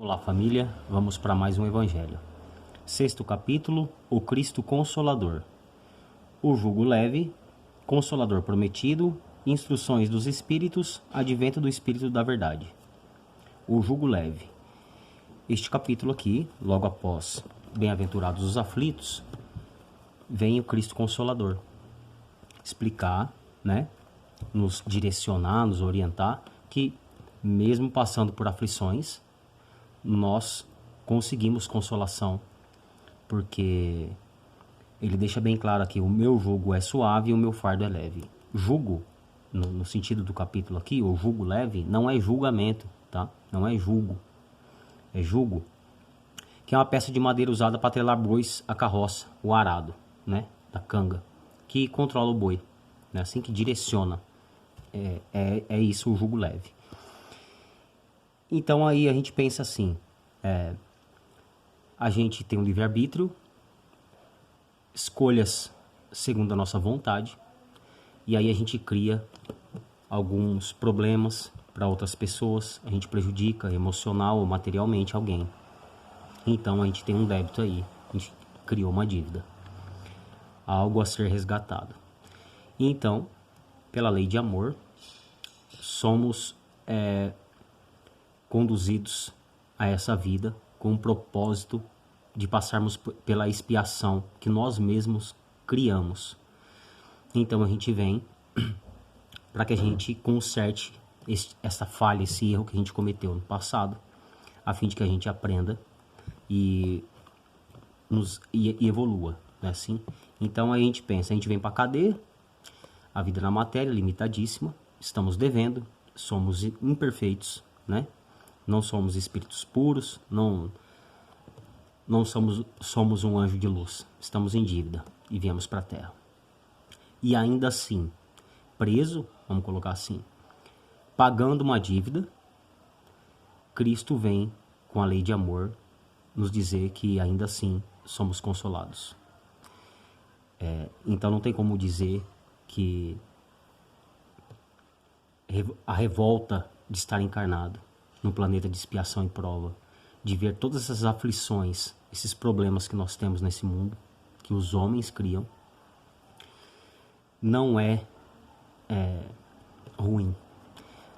Olá família, vamos para mais um evangelho. Sexto capítulo, o Cristo Consolador. O jugo leve, Consolador prometido, instruções dos Espíritos, advento do Espírito da Verdade. O jugo leve. Este capítulo aqui, logo após Bem-aventurados os aflitos, vem o Cristo Consolador explicar, nos direcionar, nos orientar, que mesmo passando por aflições, nós conseguimos consolação, porque ele deixa bem claro aqui: o meu jugo é suave e o meu fardo é leve. Jugo, no sentido do capítulo aqui, o jugo leve, não é julgamento, tá? Não é julgo, é jugo, que é uma peça de madeira usada para atrelar bois à carroça, o arado, da canga, que controla o boi, assim que direciona. É isso o jugo leve. Então aí a gente pensa assim, a gente tem um livre-arbítrio, escolhas segundo a nossa vontade, e aí a gente cria alguns problemas para outras pessoas, a gente prejudica emocional ou materialmente alguém. Então a gente tem um débito aí, a gente criou uma dívida, algo a ser resgatado. E então, pela lei de amor, somos conduzidos a essa vida com o propósito de passarmos pela expiação que nós mesmos criamos. Então a gente vem para que a gente conserte essa falha, esse erro que a gente cometeu no passado, a fim de que a gente aprenda e evolua, assim? Então a gente pensa, a gente vem para a cadeia, a vida na matéria limitadíssima, estamos devendo, somos imperfeitos, não somos espíritos puros, não somos um anjo de luz, estamos em dívida e viemos para a Terra. E ainda assim, preso, vamos colocar assim, pagando uma dívida, Cristo vem com a lei de amor nos dizer que ainda assim somos consolados. Então não tem como dizer que a revolta de estar encarnado no planeta de expiação e prova, de ver todas essas aflições, esses problemas que nós temos nesse mundo, que os homens criam, não é ruim,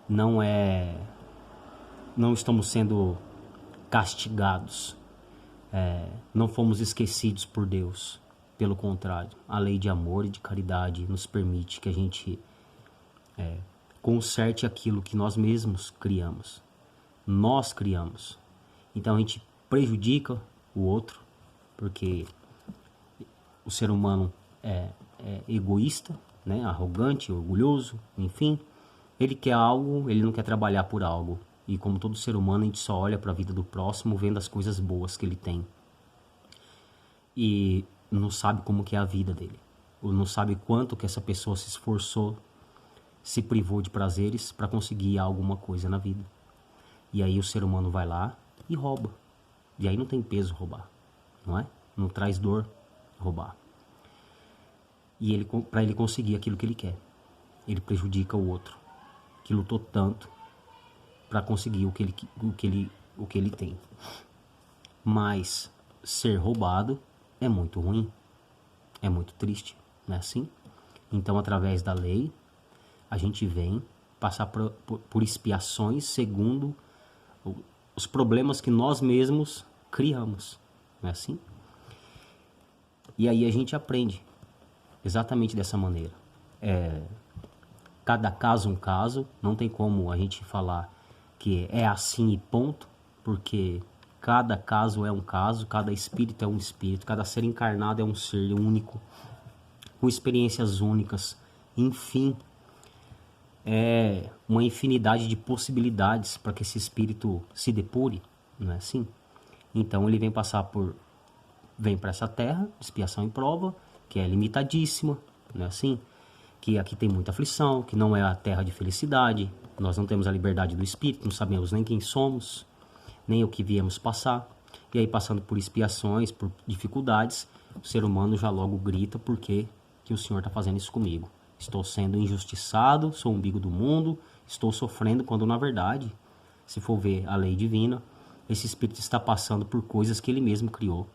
não estamos sendo castigados, não fomos esquecidos por Deus. Pelo contrário, a lei de amor e de caridade nos permite que a gente conserte aquilo que nós mesmos criamos. Nós criamos. Então a gente prejudica o outro, porque o ser humano é egoísta, arrogante, orgulhoso, enfim. Ele quer algo, ele não quer trabalhar por algo. E como todo ser humano, a gente só olha para a vida do próximo vendo as coisas boas que ele tem. E não sabe como que é a vida dele. Ou não sabe quanto que essa pessoa se esforçou, se privou de prazeres para conseguir alguma coisa na vida. E aí o ser humano vai lá e rouba. E aí não tem peso roubar, não é? Não traz dor roubar. E para ele conseguir aquilo que ele quer, ele prejudica o outro, que lutou tanto para conseguir o que ele tem. Mas ser roubado é muito ruim, é muito triste, não é assim? Então, através da lei, a gente vem passar por expiações segundo os problemas que nós mesmos criamos, não é assim? E aí a gente aprende exatamente dessa maneira. Cada caso um caso, não tem como a gente falar que é assim e ponto, porque cada caso é um caso, cada espírito é um espírito, cada ser encarnado é um ser único, com experiências únicas, enfim, uma infinidade de possibilidades para que esse espírito se depure, não é assim? Então ele vem para essa terra de expiação e prova, que é limitadíssima, não é assim? Que aqui tem muita aflição, que não é a terra de felicidade, nós não temos a liberdade do espírito, não sabemos nem quem somos, nem o que viemos passar. E aí, passando por expiações, por dificuldades, o ser humano já logo grita: por que o Senhor está fazendo isso comigo? Estou sendo injustiçado, sou o umbigo do mundo, estou sofrendo, quando na verdade, se for ver a lei divina, esse espírito está passando por coisas que ele mesmo criou,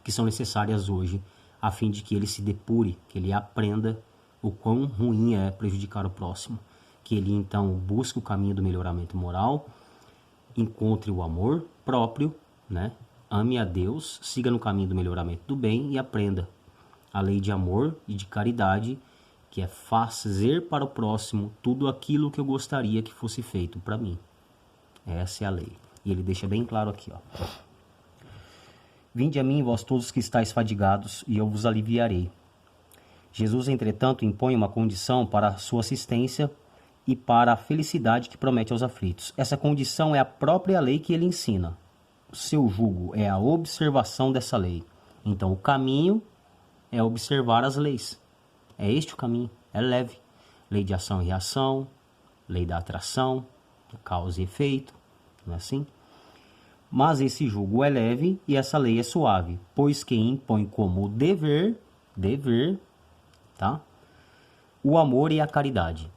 que são necessárias hoje, a fim de que ele se depure, que ele aprenda o quão ruim é prejudicar o próximo, que ele então busque o caminho do melhoramento moral, encontre o amor próprio, né? Ame a Deus, siga no caminho do melhoramento do bem e aprenda a lei de amor e de caridade, que é fazer para o próximo tudo aquilo que eu gostaria que fosse feito para mim. Essa é a lei. E ele deixa bem claro aqui, ó. Vinde a mim, vós todos que estáis fadigados, e eu vos aliviarei. Jesus, entretanto, impõe uma condição para a sua assistência e para a felicidade que promete aos aflitos. Essa condição é a própria lei que ele ensina. O seu jugo é a observação dessa lei. Então, o caminho é observar as leis. É este o caminho. É leve. Lei de ação e reação, lei da atração, causa e efeito, não é assim? Mas esse jugo é leve e essa lei é suave, pois que impõe como dever, tá? O amor e a caridade.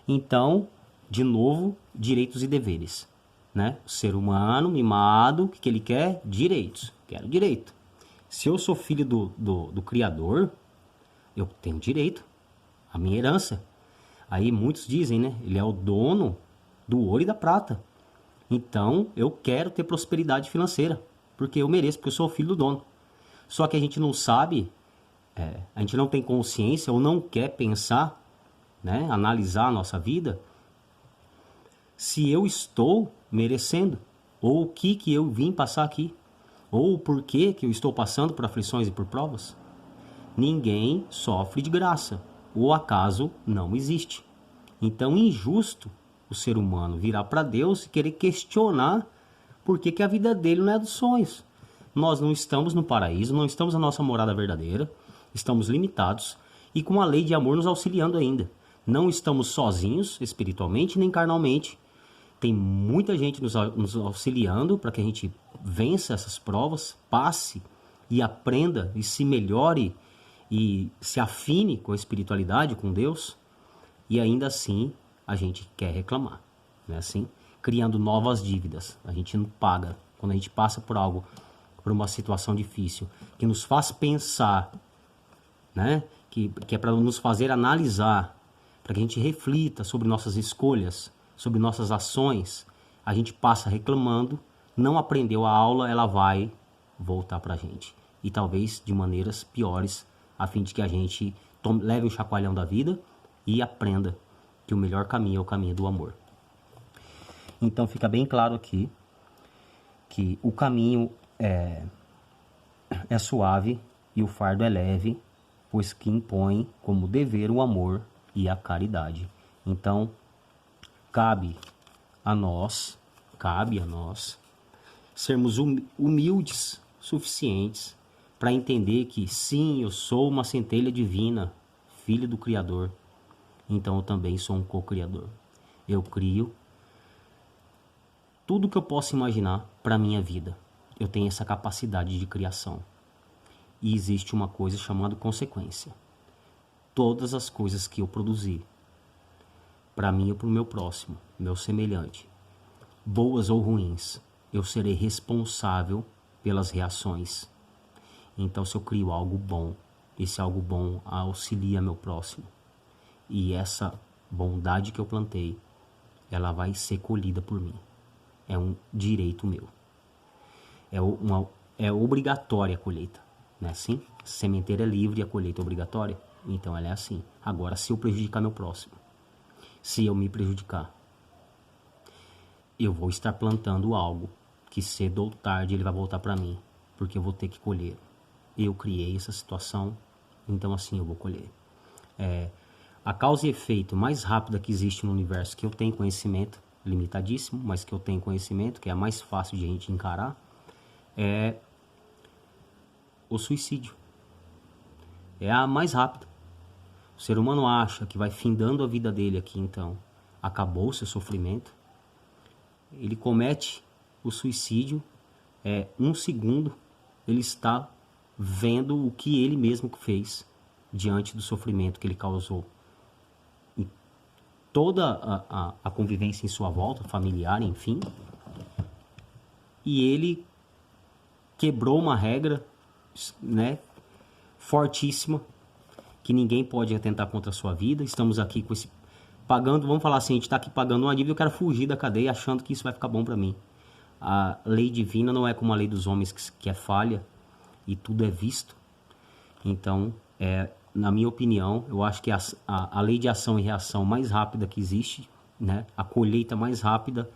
Então, de novo, direitos e deveres, né? O ser humano mimado, o que ele quer? Direitos. Quero direito. Se eu sou filho do Criador, eu tenho direito à minha herança. Aí muitos dizem, né? Ele é o dono do ouro e da prata. Então, eu quero ter prosperidade financeira, porque eu mereço, porque eu sou filho do dono. Só que a gente não sabe, a gente não tem consciência ou não quer pensar, né, analisar a nossa vida, se eu estou merecendo, ou o que eu vim passar aqui, ou o porquê que eu estou passando por aflições e por provas. Ninguém sofre de graça, o acaso não existe. Então, injusto o ser humano virar para Deus e querer questionar por que a vida dele não é dos sonhos. Nós não estamos no paraíso, não estamos na nossa morada verdadeira, estamos limitados e com a lei de amor nos auxiliando ainda. Não estamos sozinhos espiritualmente nem carnalmente. Tem muita gente nos auxiliando para que a gente vença essas provas, passe e aprenda e se melhore e se afine com a espiritualidade, com Deus, e ainda assim a gente quer reclamar, não é assim? Criando novas dívidas. A gente não paga. Quando a gente passa por algo, por uma situação difícil, que nos faz pensar, né? Que é para nos fazer analisar, para que a gente reflita sobre nossas escolhas, sobre nossas ações, a gente passa reclamando, não aprendeu a aula, ela vai voltar para a gente. E talvez de maneiras piores, a fim de que a gente leve o chacoalhão da vida e aprenda que o melhor caminho é o caminho do amor. Então fica bem claro aqui que o caminho é suave e o fardo é leve, pois que impõe como dever o amor e a caridade. Então cabe a nós sermos humildes suficientes para entender que sim, eu sou uma centelha divina, filho do Criador. Então eu também sou um co-criador. Eu crio tudo que eu posso imaginar para a minha vida. Eu tenho essa capacidade de criação. E existe uma coisa chamada consequência. Todas as coisas que eu produzi, para mim ou para o meu próximo, meu semelhante, boas ou ruins, eu serei responsável pelas reações. Então se eu crio algo bom, esse algo bom auxilia meu próximo. E essa bondade que eu plantei, ela vai ser colhida por mim. É um direito meu. É obrigatória a colheita. Não é assim? A sementeira é livre e a colheita é obrigatória. Então ela é assim. Agora, se eu prejudicar meu próximo, se eu me prejudicar, eu vou estar plantando algo que cedo ou tarde ele vai voltar para mim. Porque eu vou ter que colher. Eu criei essa situação, então assim eu vou colher. A causa e efeito mais rápida que existe no universo, que eu tenho conhecimento, limitadíssimo, mas que eu tenho conhecimento, que é a mais fácil de a gente encarar, é o suicídio. É a mais rápida. O ser humano acha que vai findando a vida dele aqui, então acabou o seu sofrimento. Ele comete o suicídio, 1 segundo, ele está vendo o que ele mesmo fez diante do sofrimento que ele causou. Toda a convivência em sua volta, familiar, enfim, e ele quebrou uma regra, né, fortíssima, que ninguém pode atentar contra a sua vida. Estamos aqui com esse pagando, vamos falar assim, a gente está aqui pagando uma dívida, eu quero fugir da cadeia achando que isso vai ficar bom para mim. A lei divina não é como a lei dos homens, que é falha e tudo é visto. Então, na minha opinião, eu acho que a lei de ação e reação mais rápida que existe, né, a colheita mais rápida,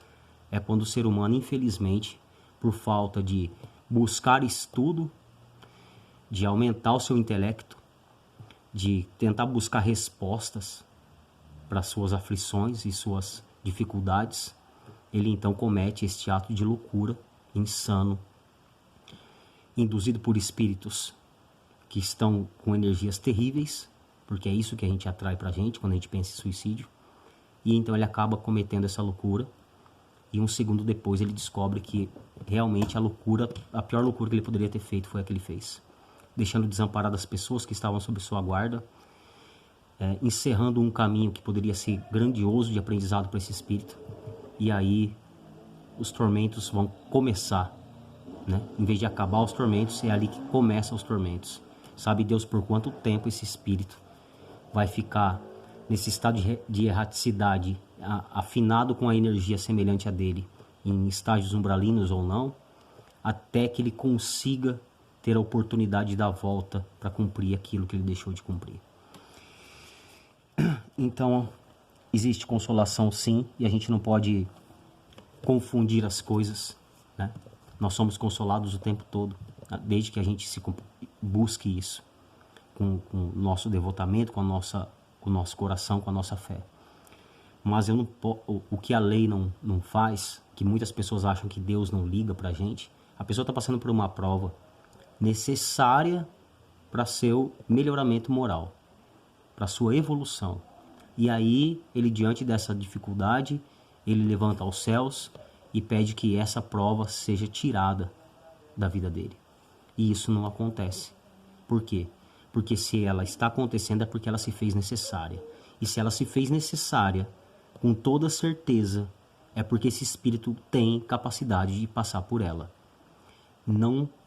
é quando o ser humano, infelizmente, por falta de buscar estudo, de aumentar o seu intelecto, de tentar buscar respostas para suas aflições e suas dificuldades, ele então comete este ato de loucura insano, induzido por espíritos que estão com energias terríveis, porque é isso que a gente atrai para a gente quando a gente pensa em suicídio, e então ele acaba cometendo essa loucura, e um segundo depois ele descobre que realmente a pior loucura que ele poderia ter feito foi a que ele fez, deixando desamparadas as pessoas que estavam sob sua guarda, encerrando um caminho que poderia ser grandioso de aprendizado para esse espírito, e aí os tormentos vão começar, né? Em vez de acabar os tormentos, é ali que começam os tormentos. Sabe Deus por quanto tempo esse espírito vai ficar nesse estado de erraticidade, afinado com a energia semelhante a dele, em estágios umbralinos ou não, até que ele consiga ter a oportunidade de dar a volta para cumprir aquilo que ele deixou de cumprir. Então, existe consolação sim, e a gente não pode confundir as coisas, né? Nós somos consolados o tempo todo, desde que a gente busque isso, com o nosso devotamento, com o nosso coração, com a nossa fé. Mas o que a lei não faz, que muitas pessoas acham que Deus não liga pra gente, a pessoa está passando por uma prova necessária para seu melhoramento moral, para sua evolução. E aí, ele, diante dessa dificuldade, ele levanta aos céus e pede que essa prova seja tirada da vida dele. E isso não acontece. Por quê? Porque se ela está acontecendo é porque ela se fez necessária. E se ela se fez necessária, com toda certeza, é porque esse espírito tem capacidade de passar por ela.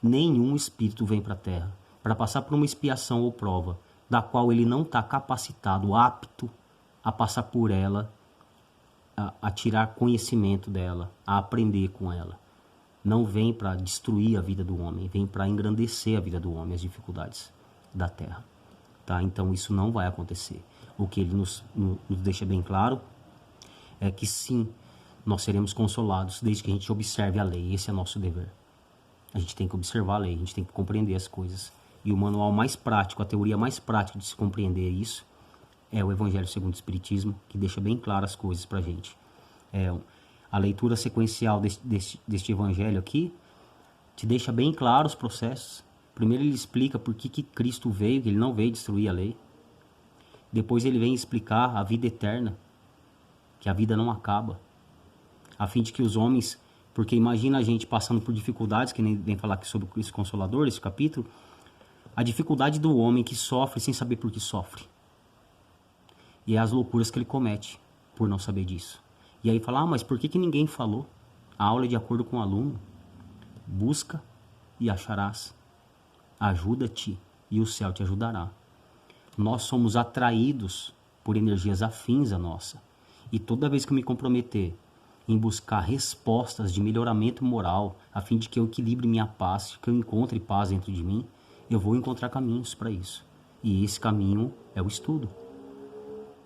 Nenhum espírito vem para a Terra para passar por uma expiação ou prova, da qual ele não está capacitado, apto a passar por ela, a tirar conhecimento dela, a aprender com ela. Não vem para destruir a vida do homem, vem para engrandecer a vida do homem, as dificuldades da Terra. Tá? Então isso não vai acontecer. O que ele nos deixa bem claro é que sim, nós seremos consolados desde que a gente observe a lei. Esse é nosso dever. A gente tem que observar a lei, a gente tem que compreender as coisas. E o manual mais prático, a teoria mais prática de se compreender isso, é o Evangelho segundo o Espiritismo, que deixa bem claras as coisas para a gente. A leitura sequencial deste Evangelho aqui te deixa bem claro os processos. Primeiro ele explica por que Cristo veio, que ele não veio destruir a lei. Depois ele vem explicar a vida eterna, que a vida não acaba, a fim de que os homens, porque imagina a gente passando por dificuldades, que nem vem falar aqui sobre o Cristo Consolador, esse capítulo, a dificuldade do homem que sofre sem saber por que sofre. E é as loucuras que ele comete por não saber disso. E aí fala, mas por que ninguém falou? A aula é de acordo com o aluno. Busca e acharás. Ajuda-te e o céu te ajudará. Nós somos atraídos por energias afins à nossa. E toda vez que eu me comprometer em buscar respostas de melhoramento moral, a fim de que eu equilibre minha paz, que eu encontre paz dentro de mim, eu vou encontrar caminhos para isso. E esse caminho é o estudo.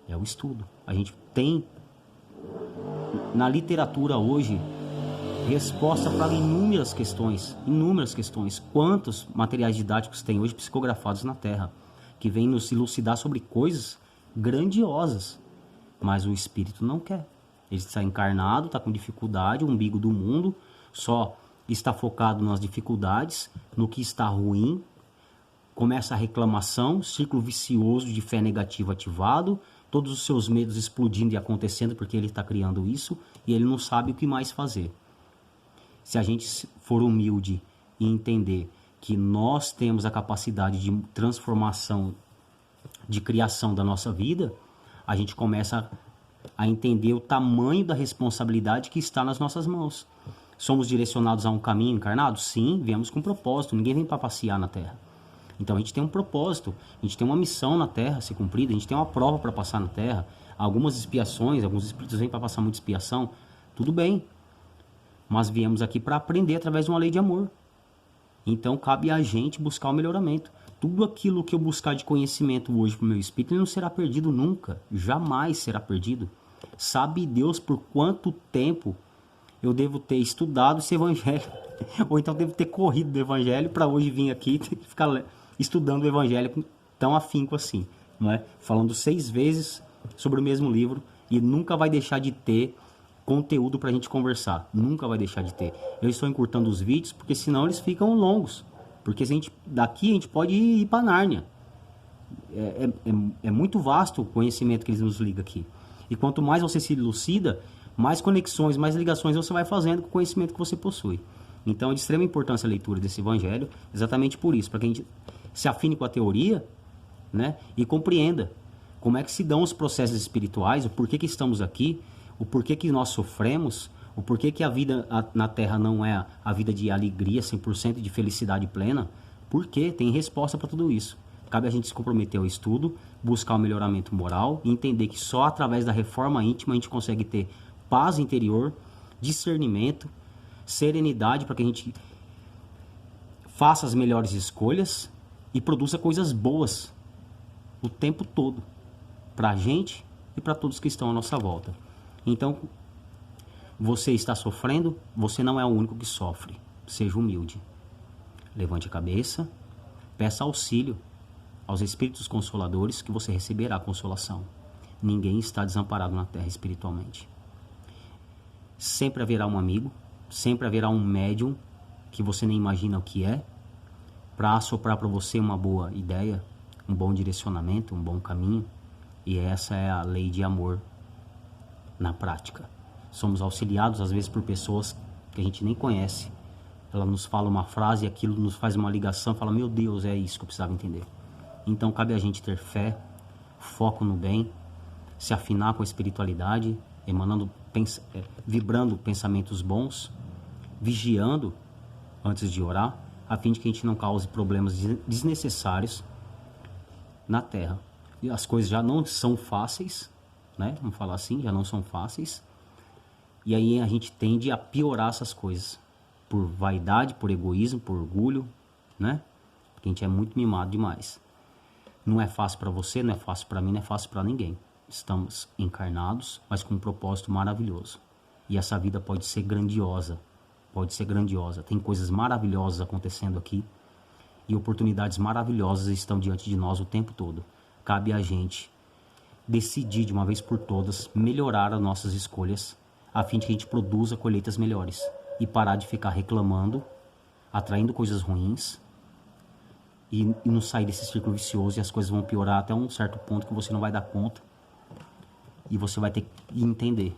É o estudo. A gente tem na literatura hoje resposta para inúmeras questões. Quantos materiais didáticos tem hoje psicografados na Terra, que vêm nos elucidar sobre coisas grandiosas. Mas o espírito não quer. Ele está encarnado, está com dificuldade, o umbigo do mundo, só está focado nas dificuldades, no que está ruim. Começa a reclamação, ciclo vicioso de fé negativa ativado, todos os seus medos explodindo e acontecendo porque ele está criando isso, e ele não sabe o que mais fazer. Se a gente for humilde e entender que nós temos a capacidade de transformação, de criação da nossa vida, a gente começa a entender o tamanho da responsabilidade que está nas nossas mãos. Somos direcionados a um caminho encarnado? Sim, viemos com propósito. Ninguém vem para passear na Terra. Então a gente tem um propósito, a gente tem uma missão na Terra a ser cumprida, a gente tem uma prova para passar na Terra, algumas expiações, alguns espíritos vêm para passar muita expiação, tudo bem. Mas viemos aqui para aprender através de uma lei de amor. Então cabe a gente buscar o melhoramento. Tudo aquilo que eu buscar de conhecimento hoje para o meu espírito, ele não será perdido nunca, jamais será perdido. Sabe Deus por quanto tempo eu devo ter estudado esse evangelho, ou então devo ter corrido do evangelho para hoje vir aqui e ficar estudando o evangelho tão afinco assim, não é? Falando 6 vezes sobre o mesmo livro e nunca vai deixar de ter conteúdo para a gente conversar, nunca vai deixar de ter. Eu estou encurtando os vídeos porque senão eles ficam longos, porque daqui a gente pode ir para Nárnia. É muito vasto o conhecimento que eles nos ligam aqui. E quanto mais você se elucida, mais conexões, mais ligações você vai fazendo com o conhecimento que você possui. Então é de extrema importância a leitura desse evangelho, exatamente por isso, para que a gente se afine com a teoria, né, e compreenda como é que se dão os processos espirituais, o porquê que estamos aqui, o porquê que nós sofremos, o porquê que a vida na Terra não é a vida de alegria 100%, de felicidade plena. Por quê? Tem resposta para tudo isso. Cabe a gente se comprometer ao estudo, buscar o melhoramento moral e entender que só através da reforma íntima a gente consegue ter paz interior, discernimento, serenidade para que a gente faça as melhores escolhas e produza coisas boas o tempo todo para a gente e para todos que estão à nossa volta. Então, você está sofrendo, você não é o único que sofre. Seja humilde. Levante a cabeça, peça auxílio aos espíritos consoladores que você receberá a consolação. Ninguém está desamparado na Terra espiritualmente. Sempre haverá um amigo, sempre haverá um médium que você nem imagina o que é, para assoprar para você uma boa ideia, um bom direcionamento, um bom caminho. E essa é a lei de amor na prática. Somos auxiliados às vezes por pessoas que a gente nem conhece. Ela nos fala uma frase e aquilo nos faz uma ligação, fala, meu Deus, é isso que eu precisava entender. Então cabe a gente ter fé, foco no bem, se afinar com a espiritualidade, vibrando pensamentos bons, vigiando antes de orar, a fim de que a gente não cause problemas desnecessários na Terra. E as coisas já não são fáceis, né? Vamos falar assim, já não são fáceis. E aí a gente tende a piorar essas coisas. Por vaidade, por egoísmo, por orgulho, né? Porque a gente é muito mimado demais. Não é fácil para você, não é fácil para mim, não é fácil para ninguém. Estamos encarnados, mas com um propósito maravilhoso. E essa vida pode ser grandiosa. Pode ser grandiosa. Tem coisas maravilhosas acontecendo aqui. E oportunidades maravilhosas estão diante de nós o tempo todo. Cabe a gente decidir de uma vez por todas melhorar as nossas escolhas, a fim de que a gente produza colheitas melhores. E parar de ficar reclamando, atraindo coisas ruins, e não sair desse círculo vicioso, e as coisas vão piorar até um certo ponto que você não vai dar conta. E você vai ter que entender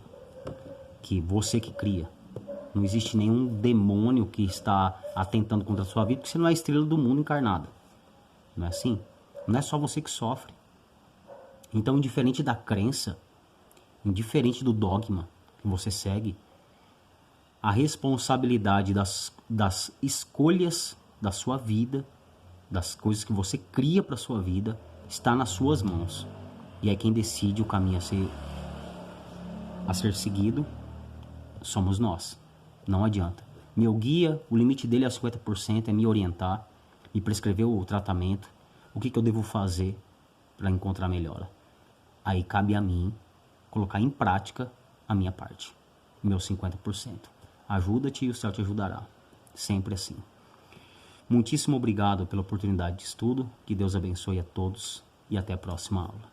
que você que cria. Não existe nenhum demônio que está atentando contra a sua vida, porque você não é a estrela do mundo encarnada. Não é assim? Não é só você que sofre. Então, indiferente da crença, indiferente do dogma que você segue, a responsabilidade das escolhas da sua vida, das coisas que você cria para a sua vida, está nas suas mãos. E aí quem decide o caminho a ser seguido somos nós. Não adianta. Meu guia, o limite dele é 50%, é me orientar, me prescrever o tratamento, o que eu devo fazer para encontrar melhora. Aí cabe a mim colocar em prática a minha parte, meu 50%. Ajuda-te e o céu te ajudará. Sempre assim. Muitíssimo obrigado pela oportunidade de estudo. Que Deus abençoe a todos e até a próxima aula.